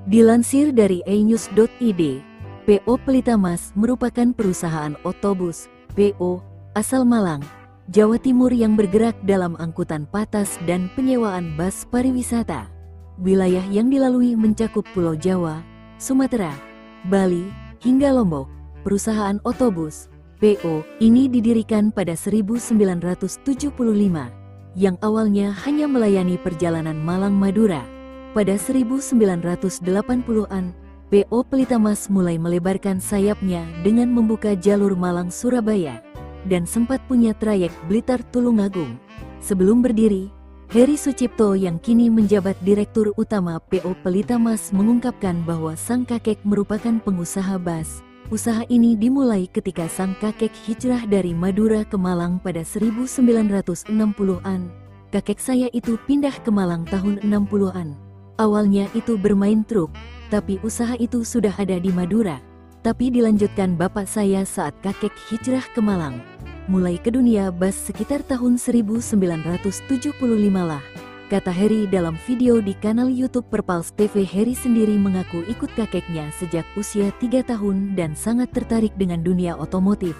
Dilansir dari inews.id, PO Pelita Mas merupakan perusahaan otobus (PO) asal Malang, Jawa Timur yang bergerak dalam angkutan patas dan penyewaan bus pariwisata. Wilayah yang dilalui mencakup Pulau Jawa, Sumatera, Bali, hingga Lombok. Perusahaan otobus (PO) ini didirikan pada 1975, yang awalnya hanya melayani perjalanan Malang-Madura. Pada 1980-an, PO Pelita Mas mulai melebarkan sayapnya dengan membuka jalur Malang-Surabaya dan sempat punya trayek Blitar-Tulungagung. Sebelum berdiri, Heri Sucipto yang kini menjabat Direktur Utama PO Pelita Mas mengungkapkan bahwa sang kakek merupakan pengusaha bus. Usaha ini dimulai ketika sang kakek hijrah dari Madura ke Malang pada 1960-an. Kakek saya itu pindah ke Malang tahun 60-an. Awalnya itu bermain truk, tapi usaha itu sudah ada di Madura. Tapi dilanjutkan bapak saya saat kakek hijrah ke Malang. Mulai ke dunia bus sekitar tahun 1975 lah, kata Heri dalam video di kanal YouTube Perpals TV. Heri sendiri mengaku ikut kakeknya sejak usia 3 tahun dan sangat tertarik dengan dunia otomotif,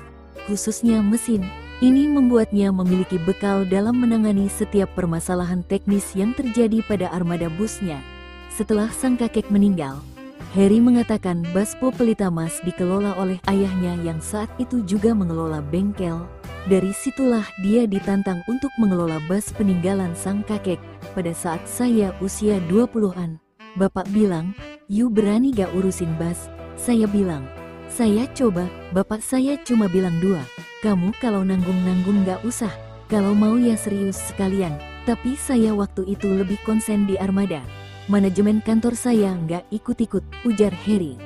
khususnya mesin. Ini membuatnya memiliki bekal dalam menangani setiap permasalahan teknis yang terjadi pada armada busnya. Setelah sang kakek meninggal, Heri mengatakan Buspo Pelita Mas dikelola oleh ayahnya yang saat itu juga mengelola bengkel. Dari situlah dia ditantang untuk mengelola bus peninggalan sang kakek. Pada saat saya usia 20-an, bapak bilang, "You berani gak urusin bus?" Saya bilang, "Saya coba." Bapak saya cuma bilang 2. "Kamu kalau nanggung-nanggung gak usah, kalau mau ya serius sekalian." Tapi saya waktu itu lebih konsen di armada. Manajemen kantor saya nggak ikut-ikut, ujar Heri.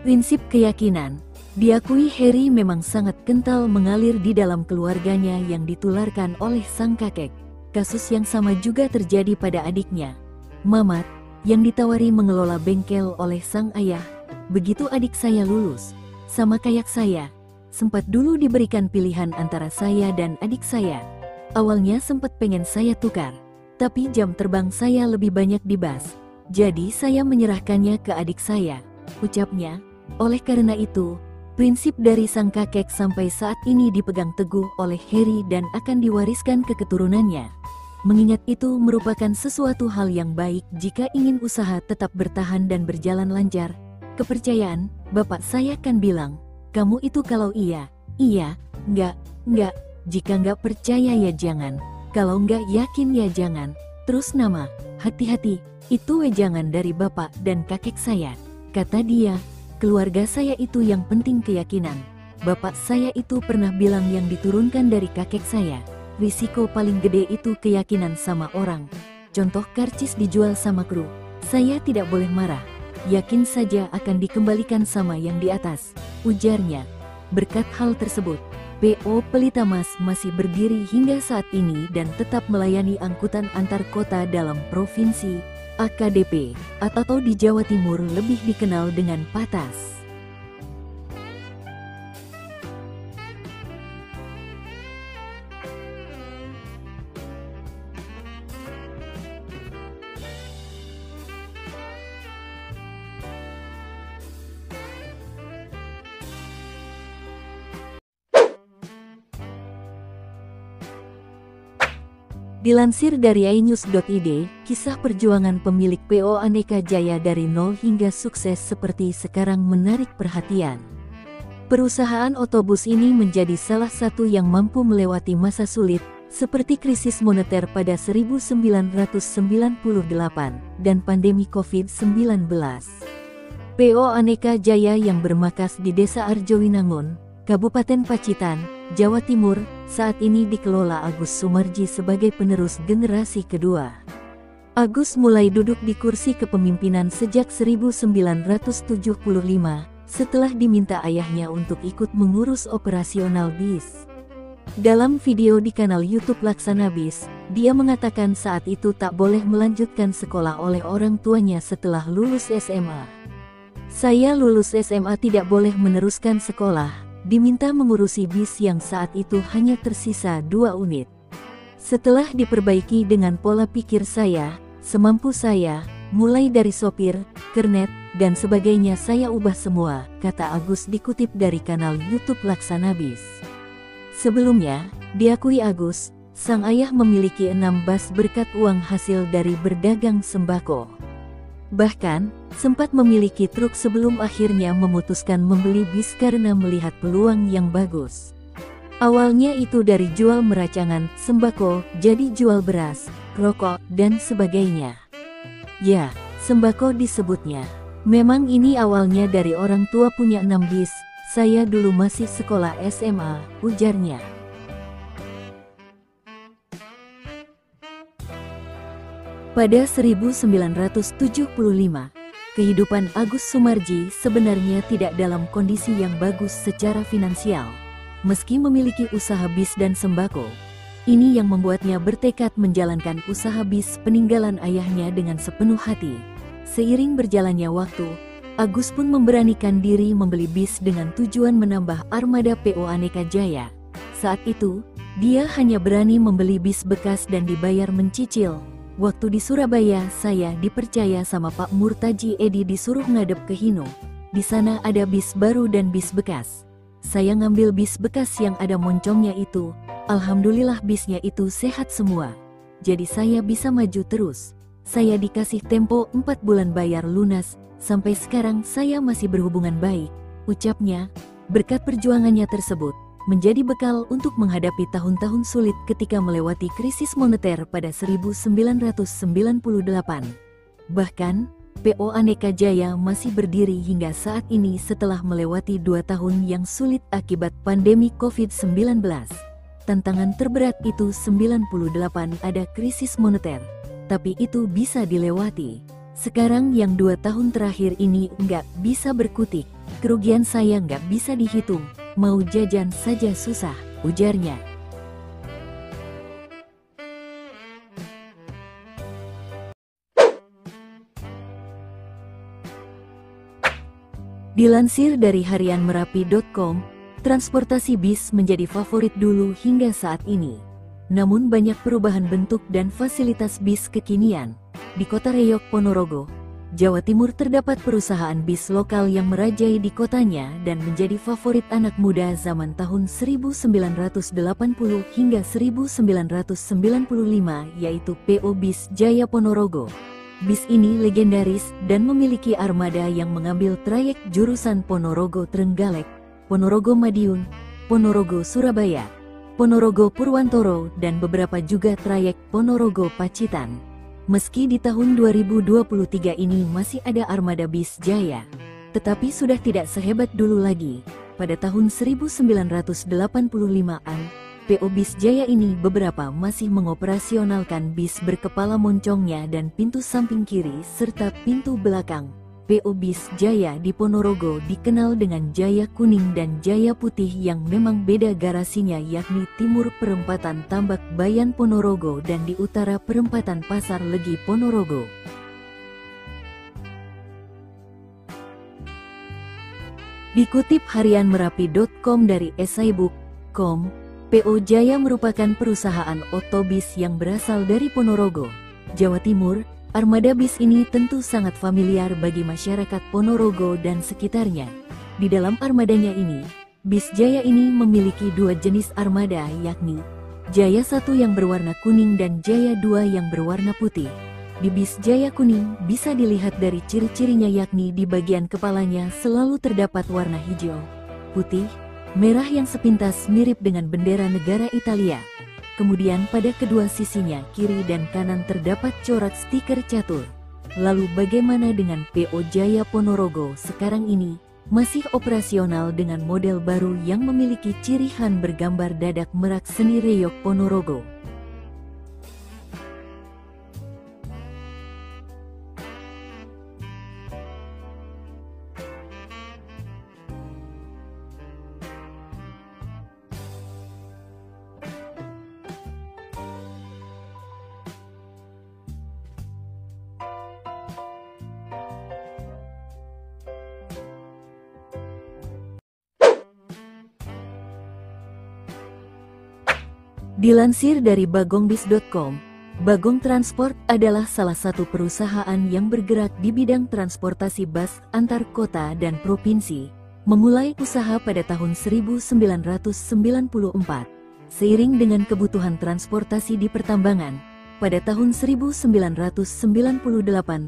Prinsip keyakinan. Diakui Heri memang sangat kental mengalir di dalam keluarganya yang ditularkan oleh sang kakek. Kasus yang sama juga terjadi pada adiknya, Mamat, yang ditawari mengelola bengkel oleh sang ayah. Begitu adik saya lulus, sama kayak saya, sempat dulu diberikan pilihan antara saya dan adik saya. Awalnya sempat pengen saya tukar, tapi jam terbang saya lebih banyak di bus, jadi saya menyerahkannya ke adik saya, ucapnya. Oleh karena itu, prinsip dari sang kakek sampai saat ini dipegang teguh oleh Heri dan akan diwariskan ke keturunannya. Mengingat itu merupakan sesuatu hal yang baik jika ingin usaha tetap bertahan dan berjalan lancar. Kepercayaan, bapak saya kan bilang, "Kamu itu kalau iya, iya, enggak, jika enggak percaya ya jangan, kalau enggak yakin ya jangan." Terus nama, "Hati-hati, itu jangan dari bapak dan kakek saya," kata dia. "Keluarga saya itu yang penting keyakinan. Bapak saya itu pernah bilang yang diturunkan dari kakek saya, risiko paling gede itu keyakinan sama orang. Contoh karcis dijual sama kru, saya tidak boleh marah. Yakin saja akan dikembalikan sama yang di atas," ujarnya. Berkat hal tersebut, PO Pelita Mas masih berdiri hingga saat ini dan tetap melayani angkutan antar kota dalam provinsi AKDP, atau di Jawa Timur lebih dikenal dengan Patas. Dilansir dari inews.id, kisah perjuangan pemilik PO Aneka Jaya dari nol hingga sukses seperti sekarang menarik perhatian. Perusahaan otobus ini menjadi salah satu yang mampu melewati masa sulit, seperti krisis moneter pada 1998 dan pandemi COVID-19. PO Aneka Jaya yang bermarkas di Desa Arjowinangun, Kabupaten Pacitan, Jawa Timur, saat ini dikelola Agus Sumarji sebagai penerus generasi kedua. Agus mulai duduk di kursi kepemimpinan sejak 1975, setelah diminta ayahnya untuk ikut mengurus operasional bis. Dalam video di kanal YouTube Laksana Bis, dia mengatakan saat itu tak boleh melanjutkan sekolah oleh orang tuanya setelah lulus SMA. "Saya lulus SMA tidak boleh meneruskan sekolah, diminta mengurusi bis yang saat itu hanya tersisa 2 unit. Setelah diperbaiki dengan pola pikir saya, semampu saya, mulai dari sopir, kernet, dan sebagainya saya ubah semua, kata Agus dikutip dari kanal YouTube Laksana Bis. Sebelumnya, diakui Agus, sang ayah memiliki 6 bus berkat uang hasil dari berdagang sembako. Bahkan, sempat memiliki truk sebelum akhirnya memutuskan membeli bis karena melihat peluang yang bagus. Awalnya itu dari jual meracangan, sembako, jadi jual beras, rokok, dan sebagainya. Ya, sembako disebutnya. Memang ini awalnya dari orang tua punya 6 bis, saya dulu masih sekolah SMA, ujarnya. Pada 1975, kehidupan Agus Sumarji sebenarnya tidak dalam kondisi yang bagus secara finansial. Meski memiliki usaha bis dan sembako, ini yang membuatnya bertekad menjalankan usaha bis peninggalan ayahnya dengan sepenuh hati. Seiring berjalannya waktu, Agus pun memberanikan diri membeli bis dengan tujuan menambah armada PO Aneka Jaya. Saat itu, dia hanya berani membeli bis bekas dan dibayar mencicil. Waktu di Surabaya, saya dipercaya sama Pak Murtaji Edi disuruh ngadep ke Hino. Di sana ada bis baru dan bis bekas. Saya ngambil bis bekas yang ada moncongnya itu. Alhamdulillah bisnya itu sehat semua. Jadi saya bisa maju terus. Saya dikasih tempo 4 bulan bayar lunas. Sampai sekarang saya masih berhubungan baik, ucapnya. Berkat perjuangannya tersebut, menjadi bekal untuk menghadapi tahun-tahun sulit ketika melewati krisis moneter pada 1998. Bahkan, PO Aneka Jaya masih berdiri hingga saat ini setelah melewati 2 tahun yang sulit akibat pandemi COVID-19. Tantangan terberat itu 98 ada krisis moneter, tapi itu bisa dilewati. Sekarang yang 2 tahun terakhir ini nggak bisa berkutik, kerugian saya nggak bisa dihitung, mau jajan saja susah, ujarnya. Dilansir dari harianmerapi.com, transportasi bis menjadi favorit dulu hingga saat ini. Namun banyak perubahan bentuk dan fasilitas bis kekinian. Di Kota Reyok, Ponorogo, Jawa Timur terdapat perusahaan bis lokal yang merajai di kotanya dan menjadi favorit anak muda zaman tahun 1980 hingga 1995, yaitu PO Bis Jaya Ponorogo. Bis ini legendaris dan memiliki armada yang mengambil trayek jurusan Ponorogo Trenggalek, Ponorogo Madiun, Ponorogo Surabaya, Ponorogo Purwantoro, dan beberapa juga trayek Ponorogo Pacitan. Meski di tahun 2023 ini masih ada armada bis Jaya, tetapi sudah tidak sehebat dulu lagi. Pada tahun 1985-an, PO Bis Jaya ini beberapa masih mengoperasionalkan bis berkepala moncongnya dan pintu samping kiri serta pintu belakang. PO Bis Jaya di Ponorogo dikenal dengan Jaya Kuning dan Jaya Putih yang memang beda garasinya, yakni timur perempatan Tambak Bayan Ponorogo dan di utara perempatan Pasar Legi Ponorogo. Dikutip harianmerapi.com dari esaibook.com, PO Jaya merupakan perusahaan otobis yang berasal dari Ponorogo, Jawa Timur. Armada bis ini tentu sangat familiar bagi masyarakat Ponorogo dan sekitarnya. Di dalam armadanya ini, Bis Jaya ini memiliki 2 jenis armada, yakni Jaya 1 yang berwarna kuning dan Jaya 2 yang berwarna putih. Di Bis Jaya Kuning bisa dilihat dari ciri-cirinya, yakni di bagian kepalanya selalu terdapat warna hijau, putih, merah yang sepintas mirip dengan bendera negara Italia. Kemudian pada kedua sisinya, kiri dan kanan, terdapat corak stiker catur. Lalu bagaimana dengan PO Jaya Ponorogo sekarang ini? Masih operasional dengan model baru yang memiliki ciri khas bergambar dadak merak seni Reyok Ponorogo. Dilansir dari bagongbis.com, Bagong Transport adalah salah satu perusahaan yang bergerak di bidang transportasi bus antar kota dan provinsi, memulai usaha pada tahun 1994. Seiring dengan kebutuhan transportasi di pertambangan, pada tahun 1998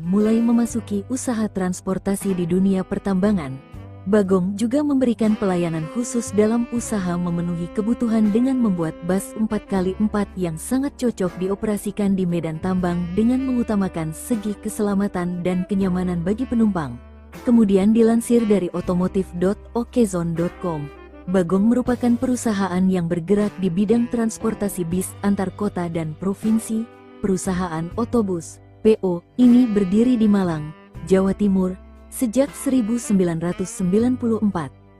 mulai memasuki usaha transportasi di dunia pertambangan. Bagong juga memberikan pelayanan khusus dalam usaha memenuhi kebutuhan dengan membuat bus 4x4 yang sangat cocok dioperasikan di medan tambang dengan mengutamakan segi keselamatan dan kenyamanan bagi penumpang. Kemudian dilansir dari otomotif.okezone.com, Bagong merupakan perusahaan yang bergerak di bidang transportasi bis antar kota dan provinsi. Perusahaan otobus, PO, ini berdiri di Malang, Jawa Timur, sejak 1994.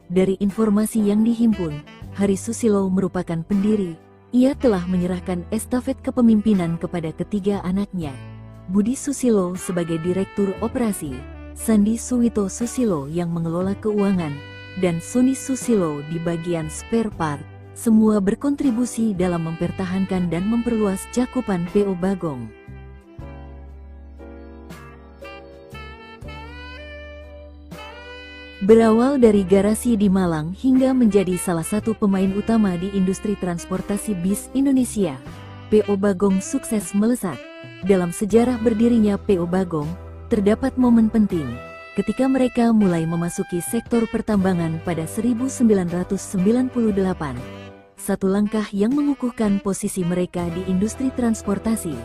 Dari informasi yang dihimpun, Hari Susilo merupakan pendiri. Ia telah menyerahkan estafet kepemimpinan kepada ketiga anaknya. Budi Susilo sebagai Direktur Operasi, Sandi Suwito Susilo yang mengelola keuangan, dan Sony Susilo di bagian spare part. Semua berkontribusi dalam mempertahankan dan memperluas cakupan PO Bagong. Berawal dari garasi di Malang hingga menjadi salah satu pemain utama di industri transportasi bis Indonesia, PO Bagong sukses melesat. Dalam sejarah berdirinya PO Bagong, terdapat momen penting ketika mereka mulai memasuki sektor pertambangan pada 1998. Satu langkah yang mengukuhkan posisi mereka di industri transportasi.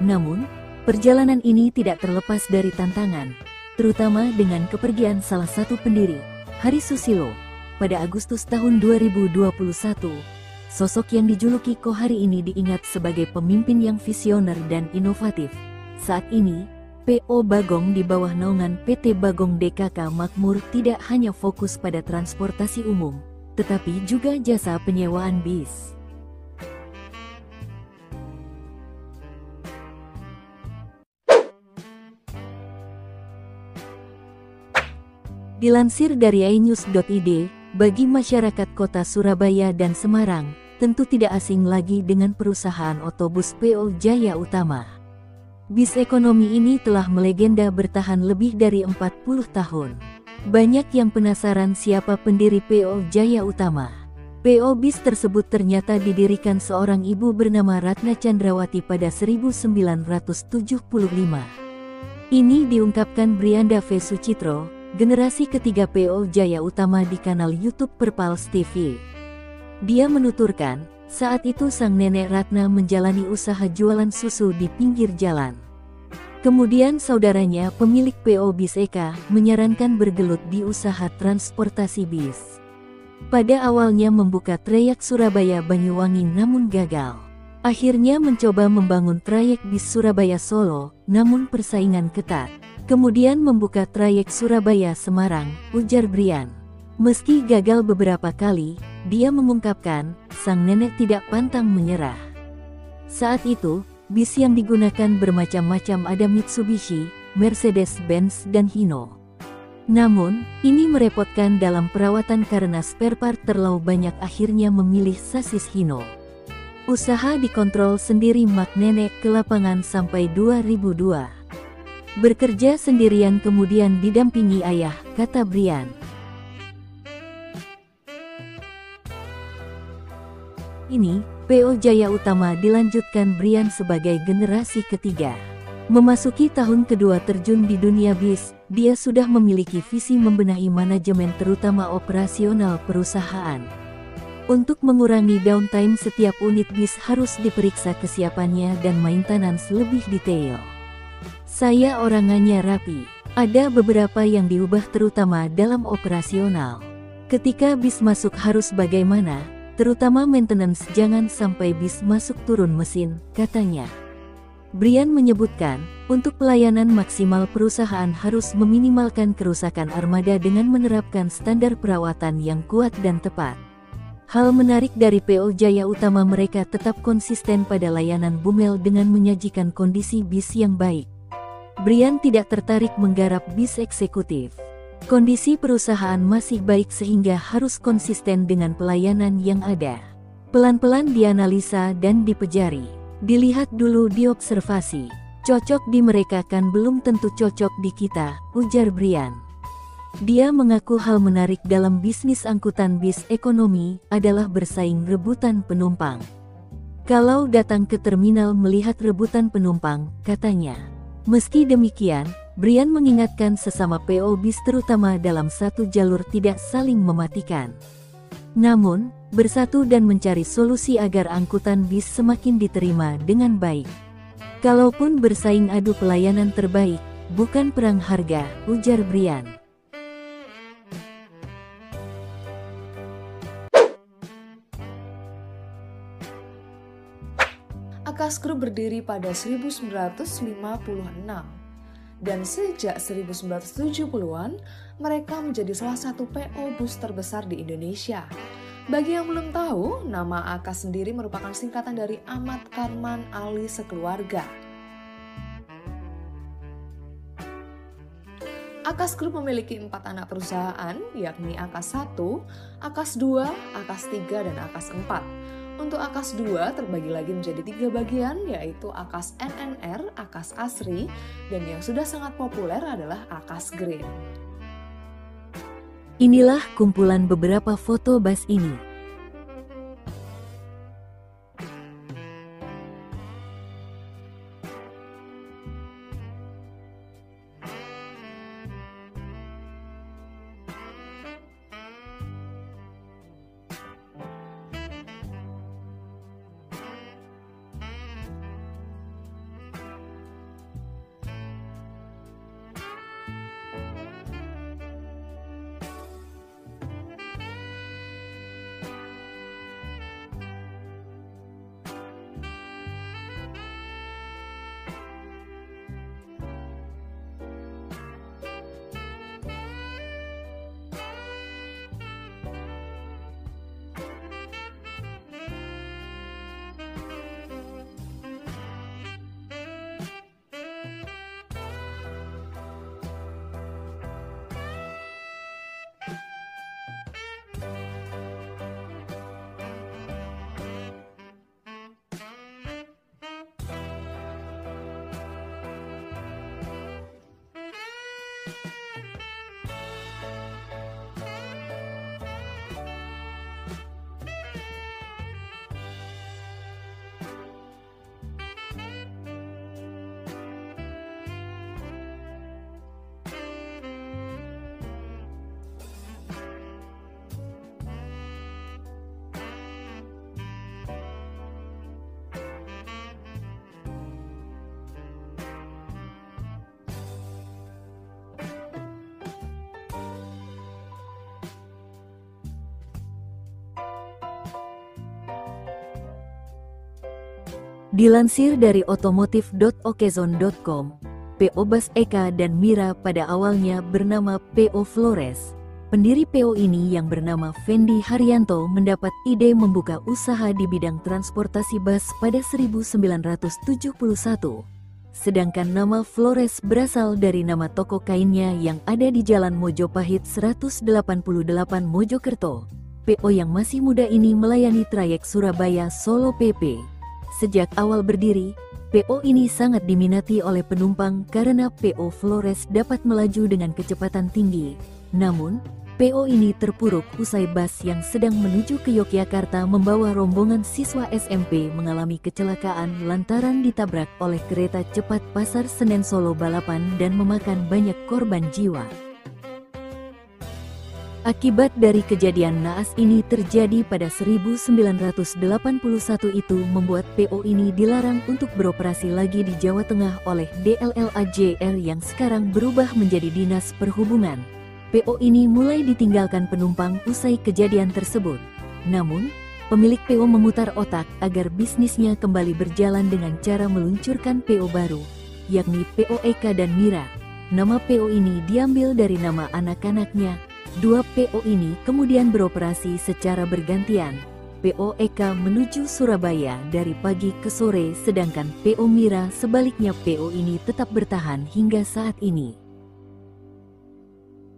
Namun, perjalanan ini tidak terlepas dari tantangan, terutama dengan kepergian salah satu pendiri, Hari Susilo, pada Agustus tahun 2021. Sosok yang dijuluki Ko Hari ini diingat sebagai pemimpin yang visioner dan inovatif. Saat ini, PO Bagong di bawah naungan PT Bagong DKK Makmur tidak hanya fokus pada transportasi umum, tetapi juga jasa penyewaan bis. Dilansir dari inews.id, bagi masyarakat kota Surabaya dan Semarang, tentu tidak asing lagi dengan perusahaan otobus PO Jaya Utama. Bis ekonomi ini telah melegenda bertahan lebih dari 40 tahun. Banyak yang penasaran siapa pendiri PO Jaya Utama. PO bis tersebut ternyata didirikan seorang ibu bernama Ratna Chandrawati pada 1975. Ini diungkapkan Brianda V. Sucitro, generasi ketiga PO Jaya Utama di kanal YouTube Perpals TV. Dia menuturkan, saat itu sang nenek Ratna menjalani usaha jualan susu di pinggir jalan. Kemudian saudaranya pemilik PO Bis Eka menyarankan bergelut di usaha transportasi bis. Pada awalnya membuka trayek Surabaya Banyuwangi namun gagal. Akhirnya mencoba membangun trayek bis Surabaya Solo, namun persaingan ketat. Kemudian membuka trayek Surabaya Semarang, ujar Brian. Meski gagal beberapa kali, dia mengungkapkan, sang nenek tidak pantang menyerah. Saat itu, bis yang digunakan bermacam-macam, ada Mitsubishi, Mercedes-Benz dan Hino. Namun, ini merepotkan dalam perawatan karena spare part terlalu banyak, akhirnya memilih sasis Hino. Usaha dikontrol sendiri mak nenek ke lapangan sampai 2002. Bekerja sendirian kemudian didampingi ayah, kata Brian. Ini, PO Jaya Utama dilanjutkan Brian sebagai generasi ketiga. Memasuki tahun kedua terjun di dunia bis, dia sudah memiliki visi membenahi manajemen terutama operasional perusahaan. Untuk mengurangi downtime, setiap unit bis harus diperiksa kesiapannya dan maintenance lebih detail. Saya orangnya rapi. Ada beberapa yang diubah terutama dalam operasional. Ketika bis masuk harus bagaimana, terutama maintenance, jangan sampai bis masuk turun mesin, katanya. Brian menyebutkan, untuk pelayanan maksimal perusahaan harus meminimalkan kerusakan armada dengan menerapkan standar perawatan yang kuat dan tepat. Hal menarik dari PO Jaya Utama, mereka tetap konsisten pada layanan bumel dengan menyajikan kondisi bis yang baik. Brian tidak tertarik menggarap bis eksekutif. Kondisi perusahaan masih baik sehingga harus konsisten dengan pelayanan yang ada. Pelan-pelan dianalisa dan dipejari. Dilihat dulu diobservasi. Cocok di mereka kan belum tentu cocok di kita, ujar Brian. Dia mengaku hal menarik dalam bisnis angkutan bis ekonomi adalah bersaing rebutan penumpang. Kalau datang ke terminal melihat rebutan penumpang, katanya. Meski demikian, Brian mengingatkan sesama PO bis terutama dalam satu jalur tidak saling mematikan. Namun, bersatu dan mencari solusi agar angkutan bis semakin diterima dengan baik. Kalaupun bersaing adu pelayanan terbaik, bukan perang harga, ujar Brian. Akas Group berdiri pada 1956 dan sejak 1970-an mereka menjadi salah satu PO bus terbesar di Indonesia. Bagi yang belum tahu, nama Akas sendiri merupakan singkatan dari Ahmad Karman Ali Sekeluarga. Akas Group memiliki 4 anak perusahaan, yakni Akas 1, Akas 2, Akas 3, dan Akas 4. Untuk Akas 2 terbagi lagi menjadi 3 bagian, yaitu Akas NNR, Akas Asri, dan yang sudah sangat populer adalah Akas Green. Inilah kumpulan beberapa foto bus ini. Dilansir dari otomotif.okezone.com, PO Bus Eka dan Mira pada awalnya bernama PO Flores. Pendiri PO ini yang bernama Fendi Haryanto mendapat ide membuka usaha di bidang transportasi bus pada 1971. Sedangkan nama Flores berasal dari nama toko kainnya yang ada di Jalan Mojopahit 188 Mojokerto. PO yang masih muda ini melayani trayek Surabaya-Solo PP. Sejak awal berdiri, PO ini sangat diminati oleh penumpang karena PO Flores dapat melaju dengan kecepatan tinggi. Namun, PO ini terpuruk usai bus yang sedang menuju ke Yogyakarta membawa rombongan siswa SMP mengalami kecelakaan lantaran ditabrak oleh kereta cepat Pasar Senen Solo balapan dan memakan banyak korban jiwa. Akibat dari kejadian naas ini terjadi pada 1981 itu membuat PO ini dilarang untuk beroperasi lagi di Jawa Tengah oleh DLLAJR yang sekarang berubah menjadi Dinas Perhubungan. PO ini mulai ditinggalkan penumpang usai kejadian tersebut. Namun, pemilik PO memutar otak agar bisnisnya kembali berjalan dengan cara meluncurkan PO baru, yakni PO Eka dan Mira. Nama PO ini diambil dari nama anak-anaknya. Dua PO ini kemudian beroperasi secara bergantian. PO Eka menuju Surabaya dari pagi ke sore, sedangkan PO Mira sebaliknya. PO ini tetap bertahan hingga saat ini.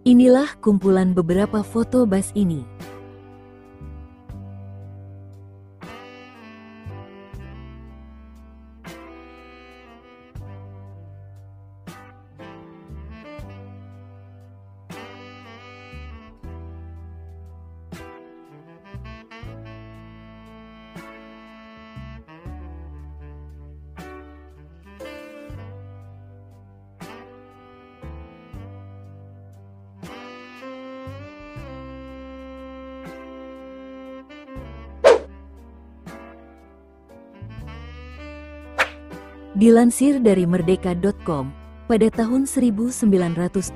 Inilah kumpulan beberapa foto bus ini. Dilansir dari merdeka.com, pada tahun 1977,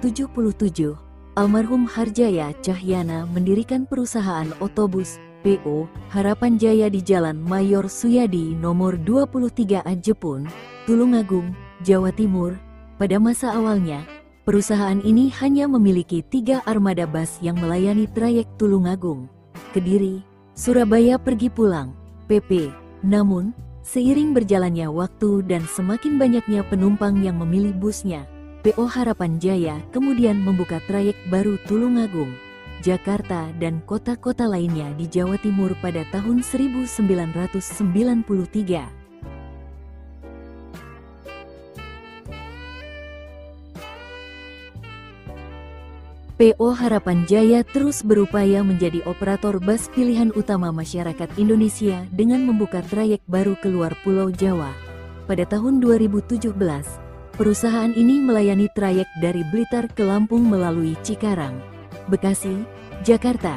almarhum Harjaya Cahyana mendirikan perusahaan otobus PO Harapan Jaya di Jalan Mayor Suyadi nomor 23 A Jepun, Tulungagung, Jawa Timur. Pada masa awalnya, perusahaan ini hanya memiliki 3 armada bus yang melayani trayek Tulungagung, Kediri, Surabaya pergi pulang, PP. Namun, seiring berjalannya waktu dan semakin banyaknya penumpang yang memilih busnya, PO Harapan Jaya kemudian membuka trayek baru Tulungagung, Jakarta dan kota-kota lainnya di Jawa Timur pada tahun 1993. PO Harapan Jaya terus berupaya menjadi operator bus pilihan utama masyarakat Indonesia dengan membuka trayek baru keluar Pulau Jawa. Pada tahun 2017, perusahaan ini melayani trayek dari Blitar ke Lampung melalui Cikarang, Bekasi, Jakarta,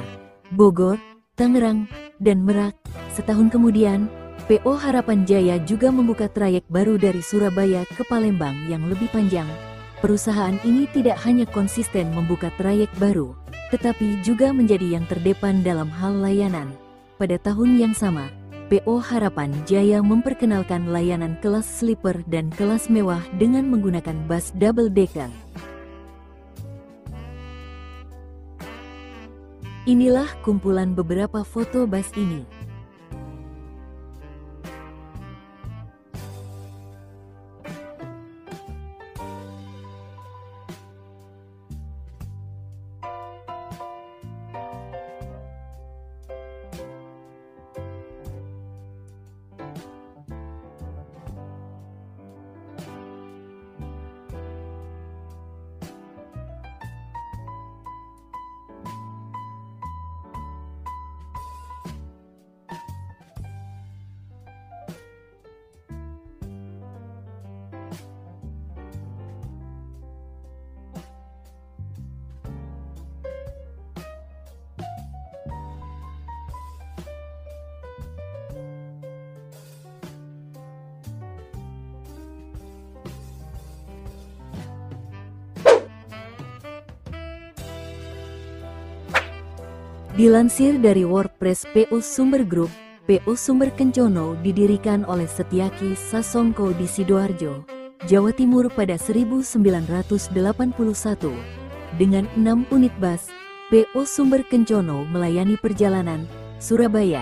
Bogor, Tangerang, dan Merak. Setahun kemudian, PO Harapan Jaya juga membuka trayek baru dari Surabaya ke Palembang yang lebih panjang. Perusahaan ini tidak hanya konsisten membuka trayek baru, tetapi juga menjadi yang terdepan dalam hal layanan. Pada tahun yang sama, PO Harapan Jaya memperkenalkan layanan kelas sleeper dan kelas mewah dengan menggunakan bus double decker. Inilah kumpulan beberapa foto bus ini. Dilansir dari WordPress, PO Sumber Group, PO Sumber Kencono didirikan oleh Setyaki Sasongko di Sidoarjo, Jawa Timur pada 1981. Dengan 6 unit bus, PO Sumber Kencono melayani perjalanan Surabaya,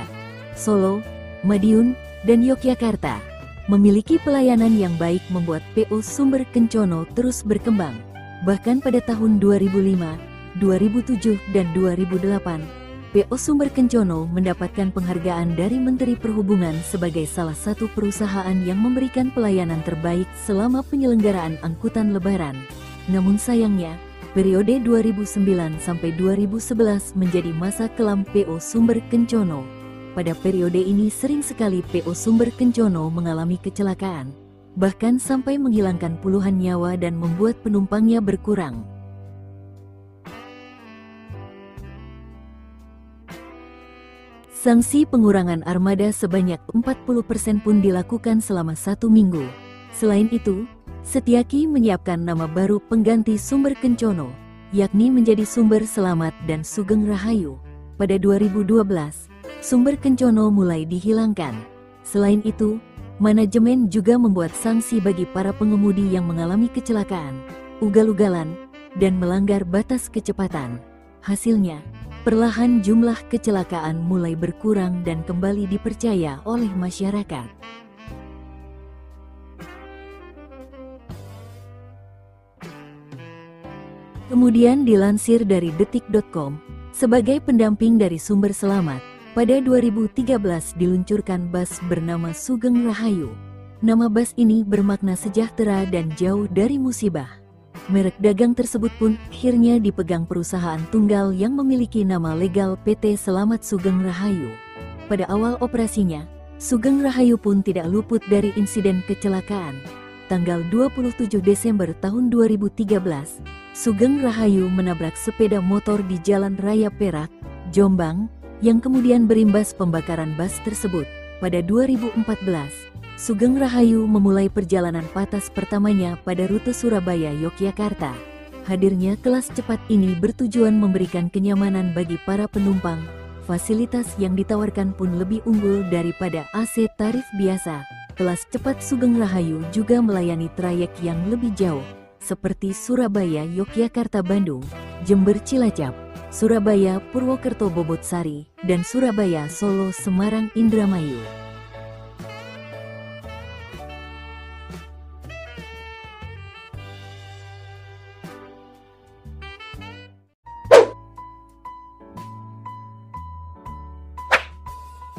Solo, Madiun, dan Yogyakarta. Memiliki pelayanan yang baik membuat PO Sumber Kencono terus berkembang. Bahkan pada tahun 2005, 2007, dan 2008, PO Sumber Kencono mendapatkan penghargaan dari Menteri Perhubungan sebagai salah satu perusahaan yang memberikan pelayanan terbaik selama penyelenggaraan angkutan lebaran. Namun sayangnya, periode 2009 sampai 2011 menjadi masa kelam PO Sumber Kencono. Pada periode ini sering sekali PO Sumber Kencono mengalami kecelakaan, bahkan sampai menghilangkan puluhan nyawa dan membuat penumpangnya berkurang. Sanksi pengurangan armada sebanyak 40% pun dilakukan selama 1 minggu. Selain itu, Setyaki menyiapkan nama baru pengganti Sumber Kencono, yakni menjadi Sumber Selamat dan Sugeng Rahayu. Pada 2012, Sumber Kencono mulai dihilangkan. Selain itu, manajemen juga membuat sanksi bagi para pengemudi yang mengalami kecelakaan, ugal-ugalan, dan melanggar batas kecepatan. Hasilnya, perlahan jumlah kecelakaan mulai berkurang dan kembali dipercaya oleh masyarakat. Kemudian dilansir dari detik.com, sebagai pendamping dari Sumber Selamat, pada 2013 diluncurkan bus bernama Sugeng Rahayu. Nama bus ini bermakna sejahtera dan jauh dari musibah. Merek dagang tersebut pun akhirnya dipegang perusahaan tunggal yang memiliki nama legal PT Selamat Sugeng Rahayu. Pada awal operasinya, Sugeng Rahayu pun tidak luput dari insiden kecelakaan. Tanggal 27 Desember tahun 2013, Sugeng Rahayu menabrak sepeda motor di Jalan Raya Perak, Jombang, yang kemudian berimbas pembakaran bus tersebut. pada 2014, Sugeng Rahayu memulai perjalanan patas pertamanya pada rute Surabaya-Yogyakarta. Hadirnya kelas cepat ini bertujuan memberikan kenyamanan bagi para penumpang. Fasilitas yang ditawarkan pun lebih unggul daripada AC tarif biasa. Kelas cepat Sugeng Rahayu juga melayani trayek yang lebih jauh, seperti Surabaya-Yogyakarta-Bandung, Jember-Cilacap, Surabaya-Purwokerto-Bobotsari, dan Surabaya-Solo-Semarang-Indramayu.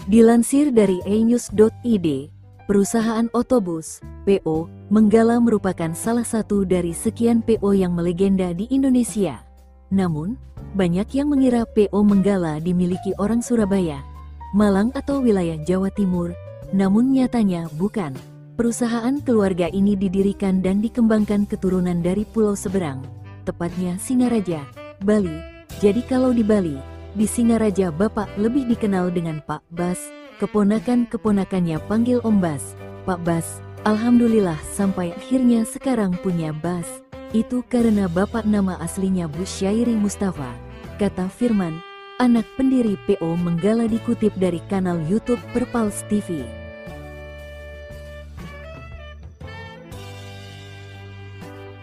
Dilansir dari enews.id, perusahaan otobus, PO, Menggala merupakan salah satu dari sekian PO yang melegenda di Indonesia. Namun, banyak yang mengira PO Menggala dimiliki orang Surabaya, Malang atau wilayah Jawa Timur, namun nyatanya bukan. Perusahaan keluarga ini didirikan dan dikembangkan keturunan dari Pulau Seberang, tepatnya Singaraja, Bali. Jadi kalau di Bali, di Singaraja Bapak lebih dikenal dengan Pak Bas, keponakan-keponakannya panggil Om Bas, Pak Bas. Alhamdulillah sampai akhirnya sekarang punya Bas. Itu karena Bapak nama aslinya Busyairi Mustafa, kata Firman, anak pendiri PO Menggala dikutip dari kanal YouTube Perpals TV.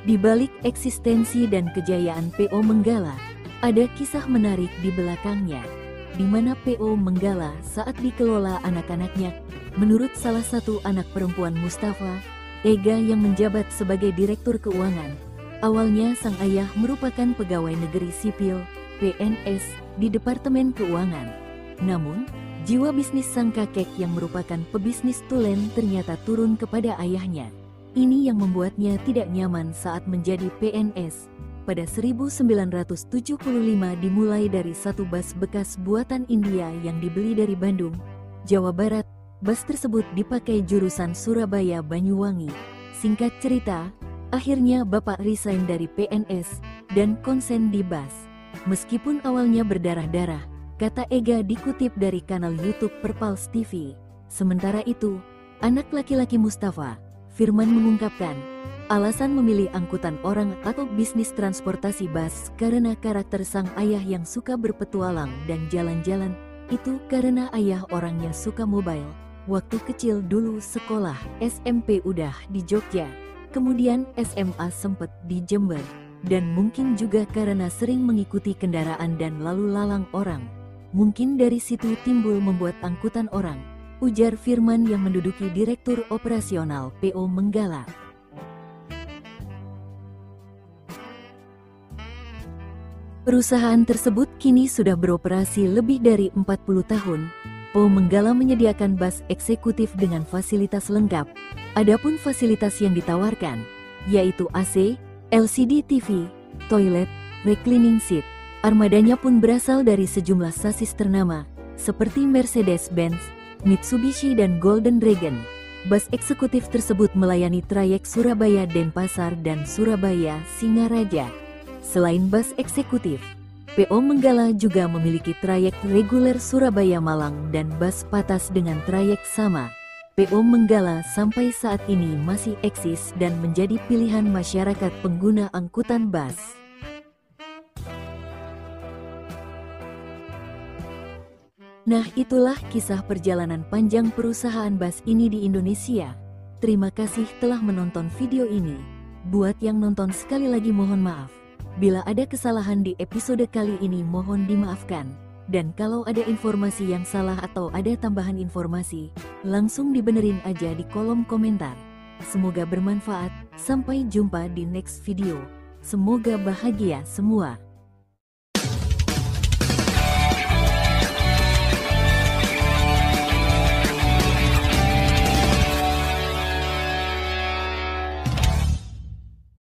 Di balik eksistensi dan kejayaan PO Menggala, ada kisah menarik di belakangnya, di mana PO Menggala saat dikelola anak-anaknya, menurut salah satu anak perempuan Mustafa, Ega yang menjabat sebagai direktur keuangan. Awalnya sang ayah merupakan pegawai negeri sipil, PNS, di Departemen Keuangan. Namun, jiwa bisnis sang kakek yang merupakan pebisnis tulen ternyata turun kepada ayahnya. Ini yang membuatnya tidak nyaman saat menjadi PNS. Pada 1975 dimulai dari satu bus bekas buatan India yang dibeli dari Bandung, Jawa Barat. Bus tersebut dipakai jurusan Surabaya-Banyuwangi. Singkat cerita, akhirnya Bapak resign dari PNS dan konsen di bus. Meskipun awalnya berdarah-darah, kata Ega dikutip dari kanal YouTube Perpals TV. Sementara itu, anak laki-laki Mustafa, Firman mengungkapkan, alasan memilih angkutan orang atau bisnis transportasi bus karena karakter sang ayah yang suka berpetualang dan jalan-jalan. Itu karena ayah orangnya suka mobile. Waktu kecil dulu sekolah SMP udah di Jogja, kemudian SMA sempet di Jember, dan mungkin juga karena sering mengikuti kendaraan dan lalu lalang orang. Mungkin dari situ timbul membuat angkutan orang, ujar Firman yang menduduki Direktur Operasional PO Menggala. Perusahaan tersebut kini sudah beroperasi lebih dari 40 tahun. PO Menggala menyediakan bus eksekutif dengan fasilitas lengkap. Adapun fasilitas yang ditawarkan, yaitu AC, LCD TV, toilet, reclining seat. Armadanya pun berasal dari sejumlah sasis ternama, seperti Mercedes-Benz, Mitsubishi dan Golden Dragon. Bus eksekutif tersebut melayani trayek Surabaya-Denpasar dan Surabaya-Singaraja. Selain bus eksekutif, PO Menggala juga memiliki trayek reguler Surabaya-Malang dan bus patas dengan trayek sama. PO Menggala sampai saat ini masih eksis dan menjadi pilihan masyarakat pengguna angkutan bus. Nah, itulah kisah perjalanan panjang perusahaan bus ini di Indonesia. Terima kasih telah menonton video ini. Buat yang nonton sekali lagi mohon maaf. Bila ada kesalahan di episode kali ini mohon dimaafkan. Dan kalau ada informasi yang salah atau ada tambahan informasi, langsung dibenerin aja di kolom komentar. Semoga bermanfaat, sampai jumpa di next video. Semoga bahagia semua.